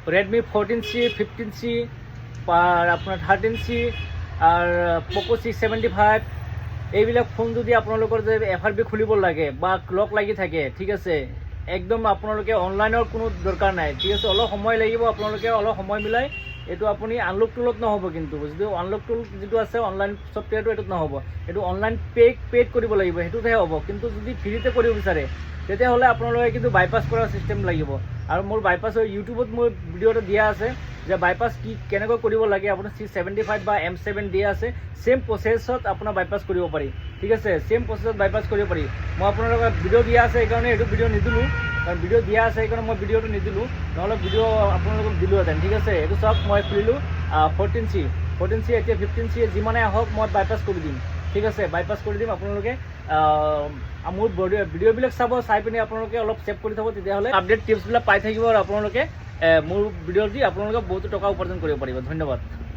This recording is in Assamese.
ৰেডমি 14C 15C আৰ আপনাৰ 13C আৰ পোকো 675 এইবিলাক ফোন যদি আপোনালোকৰ যে FRB খুলিব লাগে বা লক লাগি থাকে, ঠিক আছে, একদম আপোনালোকে অনলাইনৰ কোনো দৰকাৰ নাই, ঠিক আছে। অলপ সময় লাগিব, আপোনালোকে অলপ সময় মিলাই এইটো আপুনি আনলক টুলত নহ'ব, কিন্তু যদি আনলক টুল যিটো আছে অনলাইন ছফ্টৱেৰটো এইটোত নহ'ব, এইটো অনলাইন পেড কৰিব লাগিব, সেইটোতহে হ'ব। কিন্তু যদি ফ্ৰীতে কৰিব বিচাৰে তেতিয়াহ'লে আপোনালোকে কিন্তু বাইপাছ কৰা ছিষ্টেম লাগিব। আৰু মোৰ বাইপাছৰ ইউটিউবত মোৰ ভিডিঅ' এটা দিয়া আছে যে বাইপাছ কেনেকৈ কৰিব লাগে। আপোনাৰ 675 বা M7 দিয়া আছে, ছেম প্ৰচেছত আপোনাৰ বাইপাছ কৰিব পাৰি, ঠিক আছে, ছেম প্ৰচেছত বাইপাছ কৰিব পাৰি। মই আপোনালোকক ভিডিঅ' দিয়া আছে, সেইকাৰণে এইটো ভিডিঅ' নিদিলোঁ, কাৰণ ভিডিঅ' দিয়া আছে সেইকাৰণে মই ভিডিঅ'টো নিদিলোঁ, নহ'লে ভিডিঅ' আপোনালোকক দিলোঁহেঁতেন, ঠিক আছে। এইটো চাওক, মই খুলিলোঁ 14C এতিয়া 15C যিমানে আহক মই বাইপাছ কৰি দিম, ঠিক আছে, বাইপাছ কৰি দিম। আপোনালোকে মোৰ ভিডিঅ'বিলাক চাই পিনি আপোনালোকে অলপ ছেভ কৰি থ'ব, তেতিয়াহ'লে আপডেট টিপছবিলাক পাই থাকিব আৰু আপোনালোকে মোৰ ভিডিঅ' দি আপোনালোকে বহুতো টকা উপাৰ্জন কৰিব পাৰিব। ধন্যবাদ।